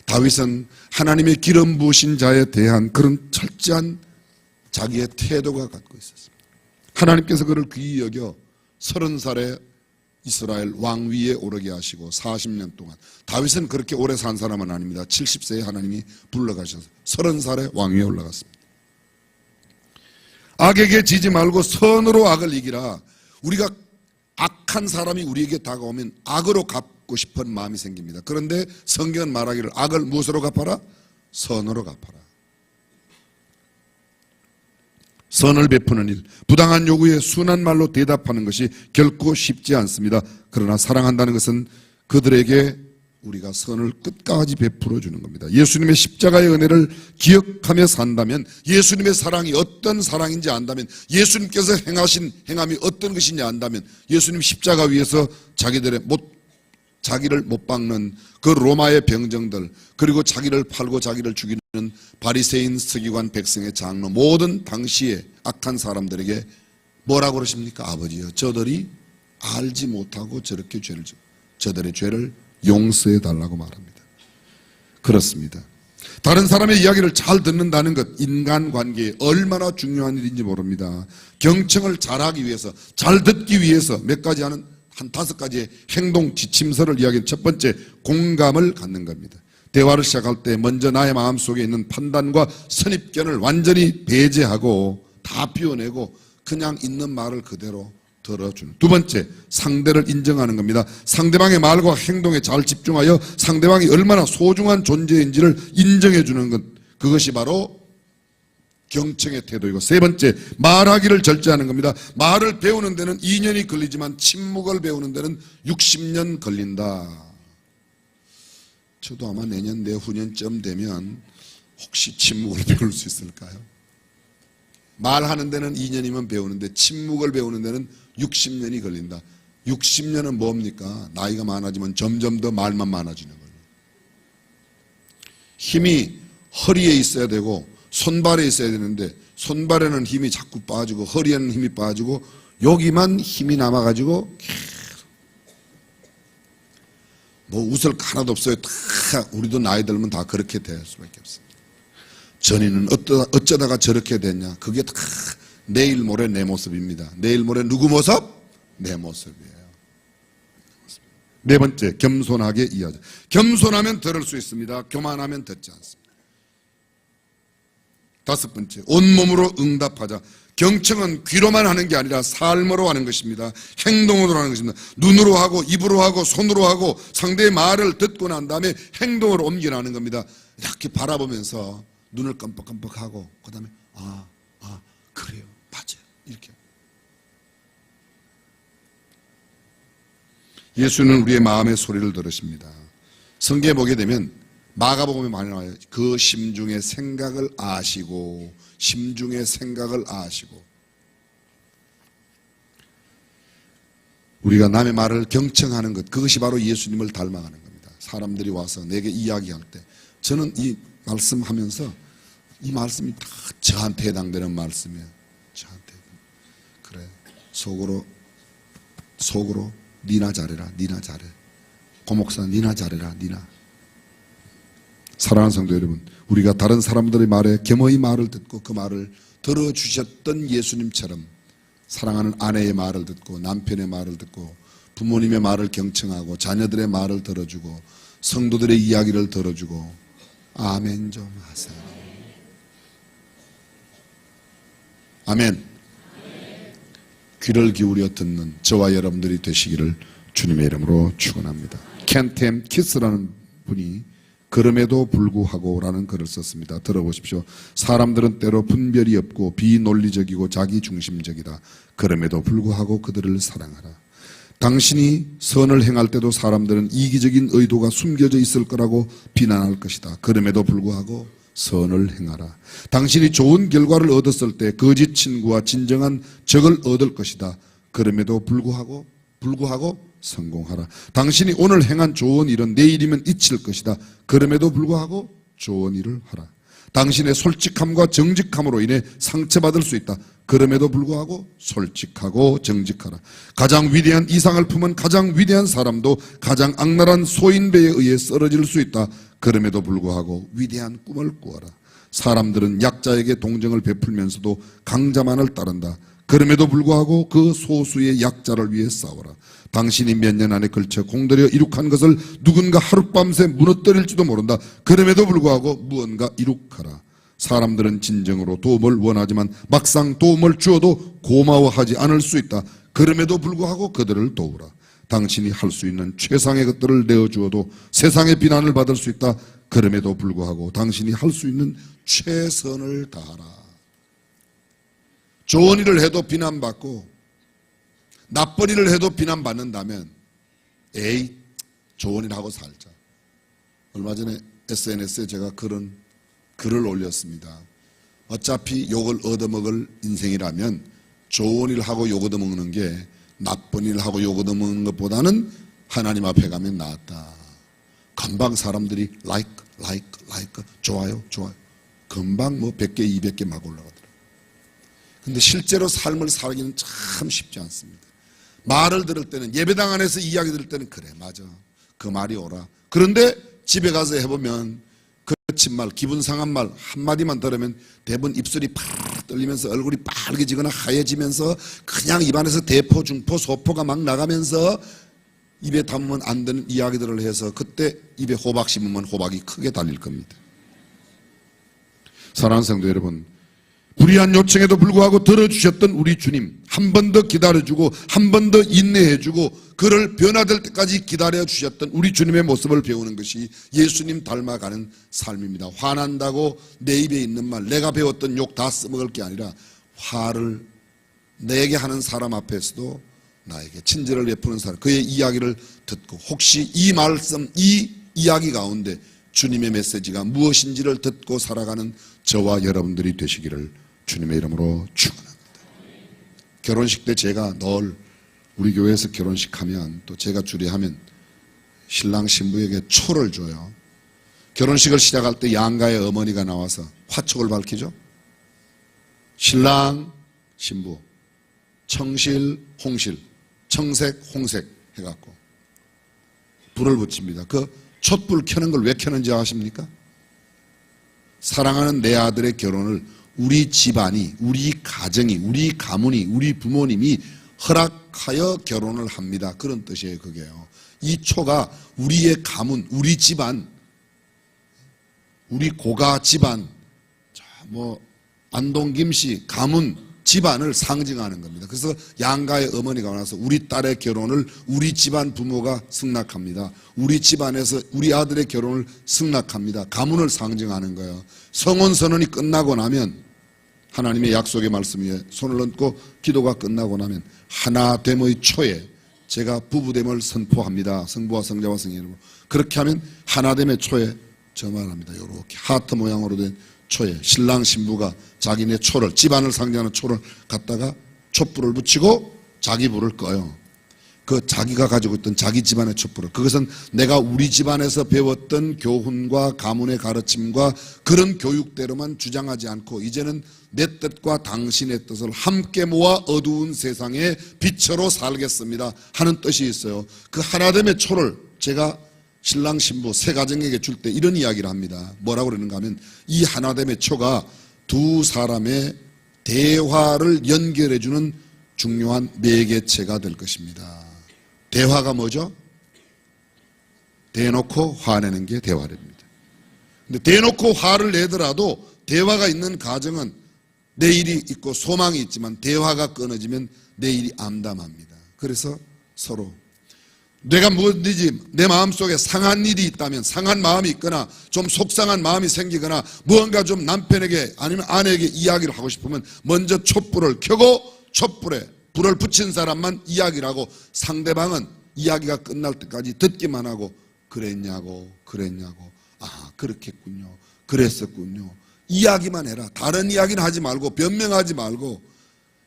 다윗은 하나님의 기름 부으신 자에 대한 그런 철저한 자기의 태도가 갖고 있었습니다. 하나님께서 그를 귀히 여겨 30살에 이스라엘 왕위에 오르게 하시고 40년 동안, 다윗은 그렇게 오래 산 사람은 아닙니다. 70세에 하나님이 불러가셔서 30살에 왕위에 올라갔습니다. 악에게 지지 말고 선으로 악을 이기라. 우리가 악한 사람이 우리에게 다가오면 악으로 갚고 싶은 마음이 생깁니다. 그런데 성경은 말하기를 악을 무엇으로 갚아라? 선으로 갚아라. 선을 베푸는 일, 부당한 요구에 순한 말로 대답하는 것이 결코 쉽지 않습니다. 그러나 사랑한다는 것은 그들에게 우리가 선을 끝까지 베풀어 주는 겁니다. 예수님의 십자가의 은혜를 기억하며 산다면, 예수님의 사랑이 어떤 사랑인지 안다면, 예수님께서 행하신 행함이 어떤 것인지 안다면, 예수님 십자가 위에서 자기를 못 박는 그 로마의 병정들, 그리고 자기를 팔고 자기를 죽이는 바리새인, 서기관, 백성의 장로, 모든 당시의 악한 사람들에게 뭐라고 그러십니까? 아버지여, 저들이 알지 못하고 저렇게 죄를 지어 저들의 죄를 용서해 달라고 말합니다. 그렇습니다. 다른 사람의 이야기를 잘 듣는다는 것, 인간관계에 얼마나 중요한 일인지 모릅니다. 경청을 잘하기 위해서, 잘 듣기 위해서 몇 가지 하는 한 5가지의 행동 지침서를 이야기하는 첫 번째, 공감을 갖는 겁니다. 대화를 시작할 때 먼저 나의 마음속에 있는 판단과 선입견을 완전히 배제하고 다 비워내고 그냥 있는 말을 그대로 들어주는. 두 번째, 상대를 인정하는 겁니다. 상대방의 말과 행동에 잘 집중하여 상대방이 얼마나 소중한 존재인지를 인정해 주는 것, 그것이 바로 경청의 태도이고, 세 번째, 말하기를 절제하는 겁니다. 말을 배우는 데는 2년이 걸리지만 침묵을 배우는 데는 60년 걸린다. 저도 아마 내년 내후년쯤 되면 혹시 침묵을 배울 수 있을까요? 말하는 데는 2년이면 배우는데 침묵을 배우는 데는 60년이 걸린다. 60년은 뭡니까? 나이가 많아지면 점점 더 말만 많아지는 거예요. 힘이 허리에 있어야 되고 손발에 있어야 되는데 손발에는 힘이 자꾸 빠지고 허리에는 힘이 빠지고 여기만 힘이 남아가지고 뭐 웃을 거 하나도 없어요. 다 우리도 나이 들면 다 그렇게 될 수밖에 없습니다. 전에는 어쩌다가 저렇게 됐냐? 그게 다 내일 모레 내 모습입니다. 내일 모레 누구 모습? 내 모습이에요. 네 번째, 겸손하게 이해하자. 겸손하면 들을 수 있습니다. 교만하면 듣지 않습니다. 다섯 번째, 온몸으로 응답하자. 경청은 귀로만 하는 게 아니라 삶으로 하는 것입니다. 행동으로 하는 것입니다. 눈으로 하고 입으로 하고 손으로 하고 상대의 말을 듣고 난 다음에 행동으로 옮겨나가는 겁니다. 이렇게 바라보면서 눈을 깜빡깜빡하고 그 다음에 그래요, 맞아요, 이렇게. 예수는 우리의 마음의 소리를 들으십니다. 성경에 보게 되면 마가복음에 많이 나와요. 그 심중의 생각을 아시고, 심중의 생각을 아시고. 우리가 남의 말을 경청하는 것, 그것이 바로 예수님을 닮아가는 겁니다. 사람들이 와서 내게 이야기할 때 저는 이 말씀하면서 이 말씀이 다 저한테 해당되는 말씀이에요. 저한테. 그래, 속으로 니나 잘해라, 니나 잘해. 고목사 니나 잘해라, 니나. 사랑하는 성도 여러분, 우리가 다른 사람들의 말에 겸허히 말을 듣고 그 말을 들어주셨던 예수님처럼 사랑하는 아내의 말을 듣고 남편의 말을 듣고 부모님의 말을 경청하고 자녀들의 말을 들어주고 성도들의 이야기를 들어주고 아멘 좀 하세요. 아멘. 귀를 기울여 듣는 저와 여러분들이 되시기를 주님의 이름으로 축원합니다. 켄템 키스라는 분이 그럼에도 불구하고 라는 글을 썼습니다. 들어보십시오. 사람들은 때로 분별이 없고 비논리적이고 자기중심적이다. 그럼에도 불구하고 그들을 사랑하라. 당신이 선을 행할 때도 사람들은 이기적인 의도가 숨겨져 있을 거라고 비난할 것이다. 그럼에도 불구하고 선을 행하라. 당신이 좋은 결과를 얻었을 때 거짓 친구와 진정한 적을 얻을 것이다. 그럼에도 불구하고 성공하라. 당신이 오늘 행한 좋은 일은 내일이면 잊힐 것이다. 그럼에도 불구하고 좋은 일을 하라. 당신의 솔직함과 정직함으로 인해 상처받을 수 있다. 그럼에도 불구하고 솔직하고 정직하라. 가장 위대한 이상을 품은 가장 위대한 사람도 가장 악랄한 소인배에 의해 쓰러질 수 있다. 그럼에도 불구하고 위대한 꿈을 꾸어라. 사람들은 약자에게 동정을 베풀면서도 강자만을 따른다. 그럼에도 불구하고 그 소수의 약자를 위해 싸워라. 당신이 몇 년 안에 걸쳐 공들여 이룩한 것을 누군가 하룻밤새 무너뜨릴지도 모른다. 그럼에도 불구하고 무언가 이룩하라. 사람들은 진정으로 도움을 원하지만 막상 도움을 주어도 고마워하지 않을 수 있다. 그럼에도 불구하고 그들을 도우라. 당신이 할 수 있는 최상의 것들을 내어주어도 세상의 비난을 받을 수 있다. 그럼에도 불구하고 당신이 할 수 있는 최선을 다하라. 좋은 일을 해도 비난받고 나쁜 일을 해도 비난받는다면 에이 좋은 일 하고 살자. 얼마 전에 SNS에 제가 그런 글을 올렸습니다. 어차피 욕을 얻어먹을 인생이라면 좋은 일 하고 욕 얻어먹는 게 나쁜 일 하고 욕 얻어먹는 것보다는 하나님 앞에 가면 낫다. 금방 사람들이 like 좋아요 금방 뭐 100개 200개 막 올라가더라고요. 근데 실제로 삶을 살기는 참 쉽지 않습니다. 말을 들을 때는 예배당 안에서 이야기 들을 때는 그래 맞아 그 말이 옳아. 그런데 집에 가서 해보면 거친 말 기분 상한 말 한마디만 들으면 대부분 입술이 팍 떨리면서 얼굴이 빨개지거나 하얘지면서 그냥 입안에서 대포 중포 소포가 막 나가면서 입에 담으면 안 되는 이야기들을 해서 그때 입에 호박 심으면 호박이 크게 달릴 겁니다. 사랑하는 성도 여러분, 불의한 요청에도 불구하고 들어주셨던 우리 주님, 한 번 더 기다려주고 한 번 더 인내해주고 그를 변화될 때까지 기다려주셨던 우리 주님의 모습을 배우는 것이 예수님 닮아가는 삶입니다. 화난다고 내 입에 있는 말, 내가 배웠던 욕 다 써먹을 게 아니라 화를 내게 하는 사람 앞에서도 나에게 친절을 베푸는 사람, 그의 이야기를 듣고 혹시 이 말씀, 이 이야기 가운데 주님의 메시지가 무엇인지를 듣고 살아가는 저와 여러분들이 되시기를 주님의 이름으로 축원합니다. 결혼식 때 제가 늘 우리 교회에서 결혼식하면 또 제가 주례하면 신랑 신부에게 초를 줘요. 결혼식을 시작할 때 양가의 어머니가 나와서 화촉을 밝히죠. 신랑 신부 청실 홍실 청색 홍색 해갖고 불을 붙입니다. 그 촛불 켜는 걸 왜 켜는지 아십니까? 사랑하는 내 아들의 결혼을 우리 집안이, 우리 가정이, 우리 가문이, 우리 부모님이 허락하여 결혼을 합니다. 그런 뜻이에요. 그게요. 이 초가 우리의 가문, 우리 집안, 우리 고가 집안, 뭐 안동 김씨 가문 집안을 상징하는 겁니다. 그래서 양가의 어머니가 와서 우리 딸의 결혼을 우리 집안 부모가 승낙합니다. 우리 집안에서 우리 아들의 결혼을 승낙합니다. 가문을 상징하는 거예요. 성혼선언이 끝나고 나면 하나님의 약속의 말씀 위에 손을 얹고 기도가 끝나고 나면 하나됨의 초에 제가 부부됨을 선포합니다. 성부와 성자와 성령으로. 그렇게 하면 하나됨의 초에 저 말합니다. 이렇게 하트 모양으로 된 초에 신랑 신부가 자기네 초를, 집안을 상징하는 초를 갖다가 촛불을 붙이고 자기 불을 꺼요. 그 자기가 가지고 있던 자기 집안의 촛불을, 그것은 내가 우리 집안에서 배웠던 교훈과 가문의 가르침과 그런 교육대로만 주장하지 않고 이제는 내 뜻과 당신의 뜻을 함께 모아 어두운 세상의 빛으로 살겠습니다 하는 뜻이 있어요. 그 하나됨의 초를 제가 신랑 신부 새 가정에게 줄 때 이런 이야기를 합니다. 뭐라고 그러는가 하면 이 하나됨의 초가 두 사람의 대화를 연결해주는 중요한 매개체가 될 것입니다. 대화가 뭐죠? 대놓고 화내는 게 대화랍니다. 근데 대놓고 화를 내더라도 대화가 있는 가정은 내일이 있고 소망이 있지만 대화가 끊어지면 내일이 암담합니다. 그래서 서로 내가 뭐든지 내 마음속에 상한 일이 있다면, 상한 마음이 있거나 좀 속상한 마음이 생기거나 무언가 좀 남편에게 아니면 아내에게 이야기를 하고 싶으면 먼저 촛불을 켜고 촛불에 불을 붙인 사람만 이야기를 하고 상대방은 이야기가 끝날 때까지 듣기만 하고 그랬냐고 아 그렇겠군요, 그랬었군요, 이야기만 해라. 다른 이야기는 하지 말고 변명하지 말고.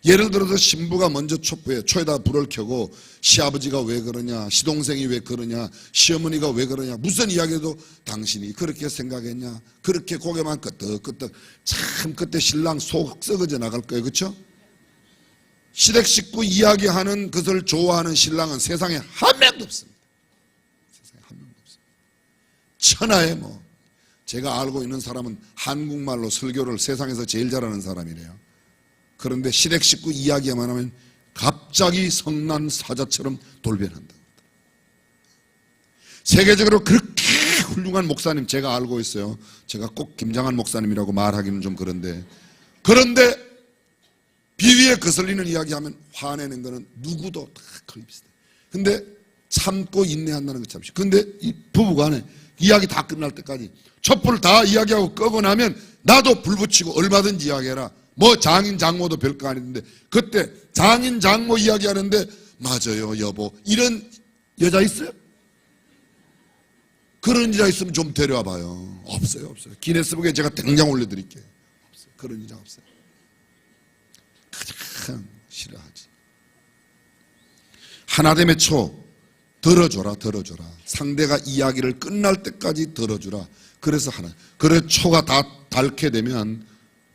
예를 들어서 신부가 먼저 초에다 불을 켜고 시아버지가 왜 그러냐, 시동생이 왜 그러냐, 시어머니가 왜 그러냐, 무슨 이야기도 당신이 그렇게 생각했냐, 그렇게 고개만 끄덕끄덕. 참 그때 신랑 속 썩어져 나갈 거예요. 그렇죠? 시댁 식구 이야기하는 것을 좋아하는 신랑은 세상에 한 명도 없습니다. 세상에 한 명도 없습니다. 천하에 뭐 제가 알고 있는 사람은 한국말로 설교를 세상에서 제일 잘하는 사람이래요. 그런데 시댁 식구 이야기만 하면 갑자기 성난 사자처럼 돌변한다. 세계적으로 그렇게 훌륭한 목사님 제가 알고 있어요. 제가 꼭 김장한 목사님이라고 말하기는 좀 그런데 비위에 거슬리는 이야기하면 화내는 거는 누구도 다 거의 비슷해요. 근데 참고 인내한다는 거 참 쉽죠. 근데 이 부부간에 이야기 다 끝날 때까지 촛불 다 이야기하고 끄고 나면 나도 불 붙이고 얼마든지 이야기해라. 뭐 장인 장모도 별거 아닌데 그때 장인 장모 이야기하는데 맞아요 여보 이런 여자 있어요? 그런 여자 있으면 좀 데려와 봐요. 없어요. 기네스북에 제가 당장 올려드릴게요. 없어요. 그런 여자 없어요. 가장 싫어하지. 하나됨의 초 들어줘라. 상대가 이야기를 끝날 때까지 들어주라. 그래서 그래 초가 다 닳게 되면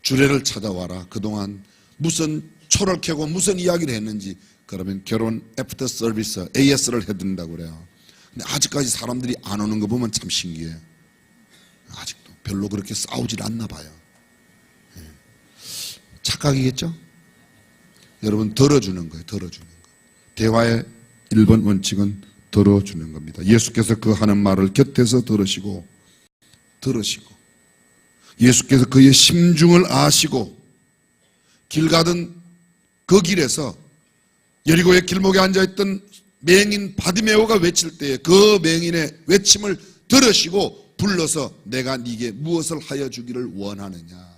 주례를 찾아와라. 그동안 무슨 초를 켜고 무슨 이야기를 했는지. 그러면 결혼 애프터 서비스 AS를 해드린다고 그래요. 근데 아직까지 사람들이 안 오는 거 보면 참 신기해요. 아직도 별로 그렇게 싸우질 않나 봐요. 착각이겠죠? 여러분 들어주는 거예요. 대화의 1번 원칙은 들어주는 겁니다. 예수께서 그 하는 말을 곁에서 들으시고 예수께서 그의 심중을 아시고 길 가던 그 길에서 여리고의 길목에 앉아있던 맹인 바디메오가 외칠 때에 그 맹인의 외침을 들으시고 불러서 내가 네게 무엇을 하여 주기를 원하느냐.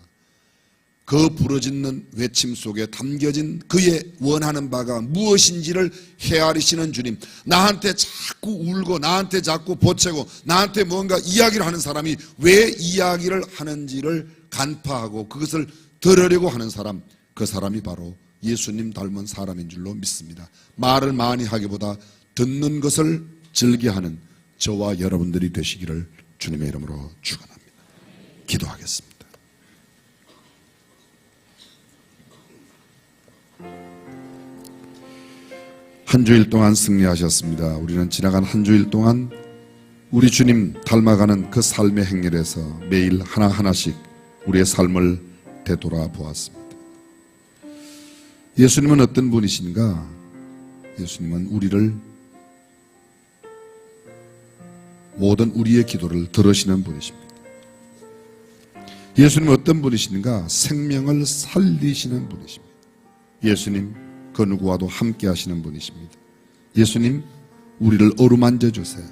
그 부르짖는 외침 속에 담겨진 그의 원하는 바가 무엇인지를 헤아리시는 주님. 나한테 자꾸 울고 나한테 자꾸 보채고 나한테 뭔가 이야기를 하는 사람이 왜 이야기를 하는지를 간파하고 그것을 들으려고 하는 사람, 그 사람이 바로 예수님 닮은 사람인 줄로 믿습니다. 말을 많이 하기보다 듣는 것을 즐겨하는 저와 여러분들이 되시기를 주님의 이름으로 축원합니다. 기도하겠습니다. 한 주일 동안 승리하셨습니다. 우리는 지나간 한 주일 동안 우리 주님 닮아가는 그 삶의 행렬에서 매일 하나하나씩 우리의 삶을 되돌아 보았습니다. 예수님은 어떤 분이신가? 예수님은 우리를 모든 우리의 기도를 들으시는 분이십니다. 예수님은 어떤 분이신가? 생명을 살리시는 분이십니다. 예수님 그 누구와도 함께 하시는 분이십니다. 예수님 우리를 어루만져 주세요.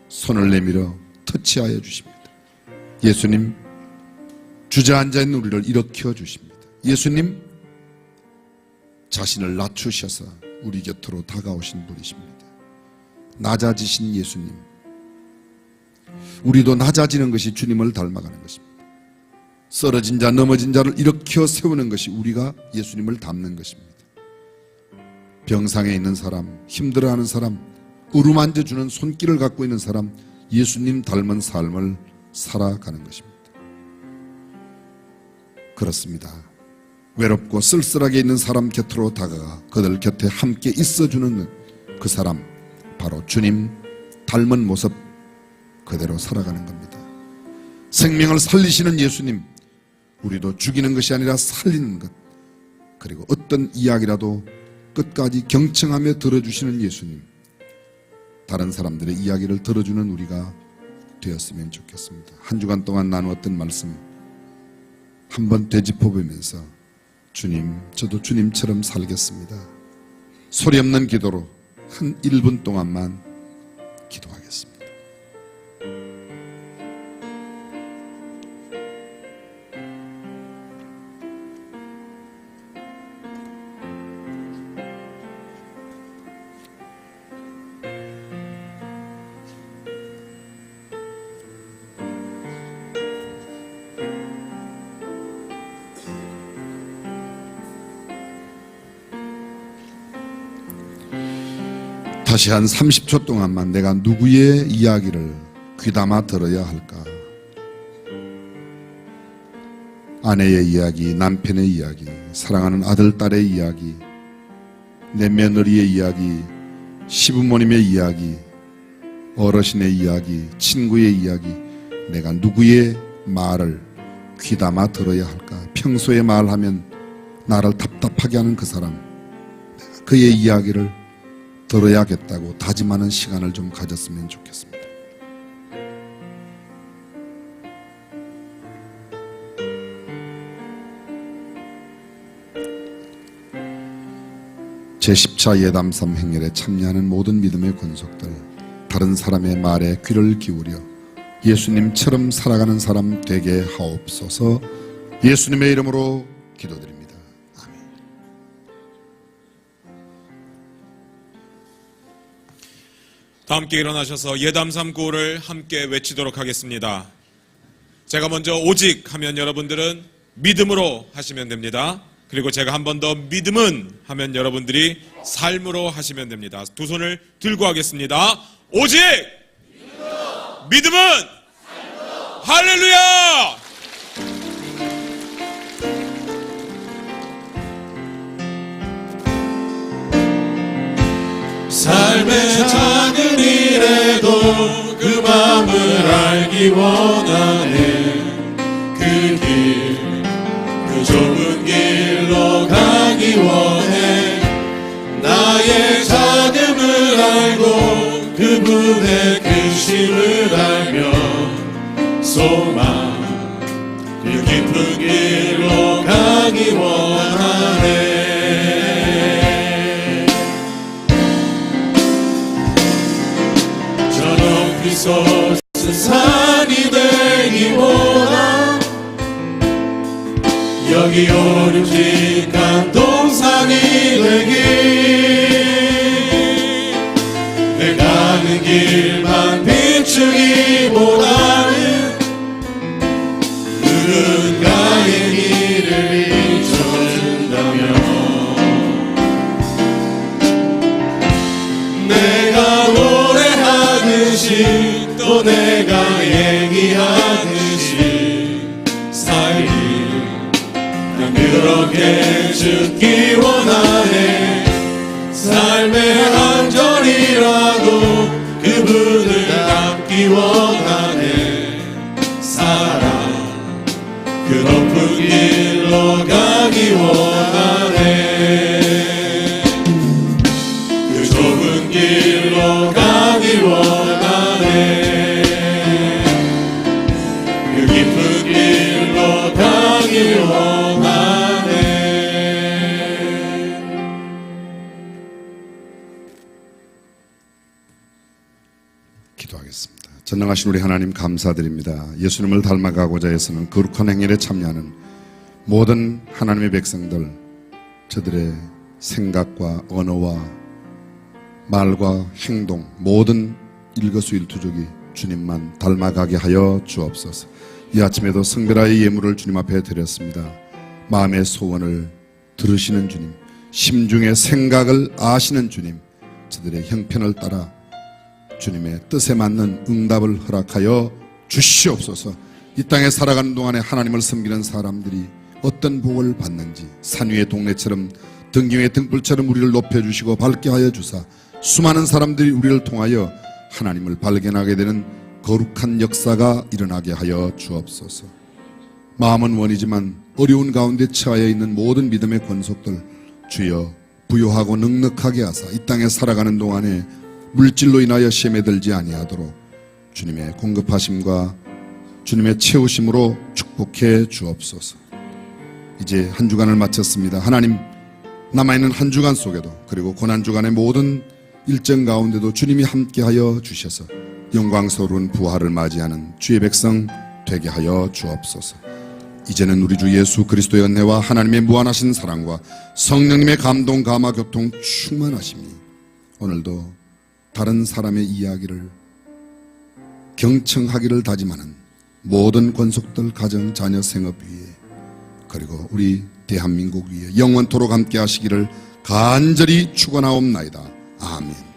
손을 내밀어 터치하여 주십니다. 예수님 주저앉아 있는 우리를 일으켜 주십니다. 예수님 자신을 낮추셔서 우리 곁으로 다가오신 분이십니다. 낮아지신 예수님. 우리도 낮아지는 것이 주님을 닮아가는 것입니다. 쓰러진 자 넘어진 자를 일으켜 세우는 것이 우리가 예수님을 닮는 것입니다. 병상에 있는 사람, 힘들어하는 사람, 어루만져주는 손길을 갖고 있는 사람, 예수님 닮은 삶을 살아가는 것입니다. 그렇습니다. 외롭고 쓸쓸하게 있는 사람 곁으로 다가가 그들 곁에 함께 있어주는 그 사람, 바로 주님 닮은 모습 그대로 살아가는 겁니다. 생명을 살리시는 예수님, 우리도 죽이는 것이 아니라 살리는 것, 그리고 어떤 이야기라도 끝까지 경청하며 들어주시는 예수님, 다른 사람들의 이야기를 들어주는 우리가 되었으면 좋겠습니다. 한 주간 동안 나누었던 말씀 한번 되짚어보면서 주님, 저도 주님처럼 살겠습니다. 소리 없는 기도로 한 1분 동안만 기도하겠습니다. 다시 한 30초 동안만 내가 누구의 이야기를 귀담아 들어야 할까? 아내의 이야기, 남편의 이야기, 사랑하는 아들, 딸의 이야기, 내 며느리의 이야기, 시부모님의 이야기, 어르신의 이야기, 친구의 이야기, 내가 누구의 말을 귀담아 들어야 할까? 평소에 말하면 나를 답답하게 하는 그 사람, 내가 그의 이야기를 들어야겠다고 다짐하는 시간을 좀 가졌으면 좋겠습니다. 제10차 예담삼 행렬에 참여하는 모든 믿음의 권속들, 다른 사람의 말에 귀를 기울여 예수님처럼 살아가는 사람 되게 하옵소서. 예수님의 이름으로 기도드립니다. 다 함께 일어나셔서 예담삼 구호를 함께 외치도록 하겠습니다. 제가 먼저 오직 하면 여러분들은 믿음으로 하시면 됩니다. 그리고 제가 한 번 더 믿음은 하면 여러분들이 삶으로 하시면 됩니다. 두 손을 들고 하겠습니다. 오직 믿음은 할렐루야! 삶의 작은 일에도 그 마음을 알기 원하네. 그 길, 그 좁은 길로 가기 원해. 나의 작음을 알고 그분의 크심을 알며 소망, 그 깊은 길로 가기 원하네. 솟은 산이 되기보다 여기 오륙직한 동산이 되기. 내 가는 길만 비추기보다는 누군가의 길을 비춰준다면 내가 노래하듯이 또 내가 얘기하듯이 살기, 난 그렇게 죽기 원하네. 삶의 한 절이라도 그분을 닮기 원하네. 사랑, 그 높은 길로 가기 원하네. 그 좁은 길로 가기 원하네. 그 깊은 길로 가기 원하네. 기도하겠습니다. 전능하신 우리 하나님 감사드립니다. 예수님을 닮아가고자 해서는 거룩한 행렬에 참여하는 모든 하나님의 백성들, 저들의 생각과 언어와 말과 행동, 모든 일거수일투족이 주님만 닮아가게 하여 주옵소서. 이 아침에도 성별화의 예물을 주님 앞에 드렸습니다. 마음의 소원을 들으시는 주님, 심중의 생각을 아시는 주님, 저들의 형편을 따라 주님의 뜻에 맞는 응답을 허락하여 주시옵소서. 이 땅에 살아가는 동안에 하나님을 섬기는 사람들이 어떤 복을 받는지 산 위의 동네처럼 등 위의 등불처럼 우리를 높여주시고 밝게 하여 주사 수많은 사람들이 우리를 통하여 하나님을 발견하게 되는 거룩한 역사가 일어나게 하여 주옵소서. 마음은 원이지만 어려운 가운데 처하여 있는 모든 믿음의 권속들 주여 부유하고 넉넉하게 하사 이 땅에 살아가는 동안에 물질로 인하여 시험에 들지 아니하도록 주님의 공급하심과 주님의 채우심으로 축복해 주옵소서. 이제 한 주간을 마쳤습니다. 하나님, 남아있는 한 주간 속에도 그리고 고난주간의 모든 일정 가운데도 주님이 함께하여 주셔서 영광스러운 부활을 맞이하는 주의 백성 되게 하여 주옵소서. 이제는 우리 주 예수 그리스도의 은혜와 하나님의 무한하신 사랑과 성령님의 감동 감화 교통 충만하심이 오늘도 다른 사람의 이야기를 경청하기를 다짐하는 모든 권속들 가정 자녀 생업 위에 그리고 우리 대한민국 위에 영원토록 함께 하시기를 간절히 축원하옵나이다. 아멘.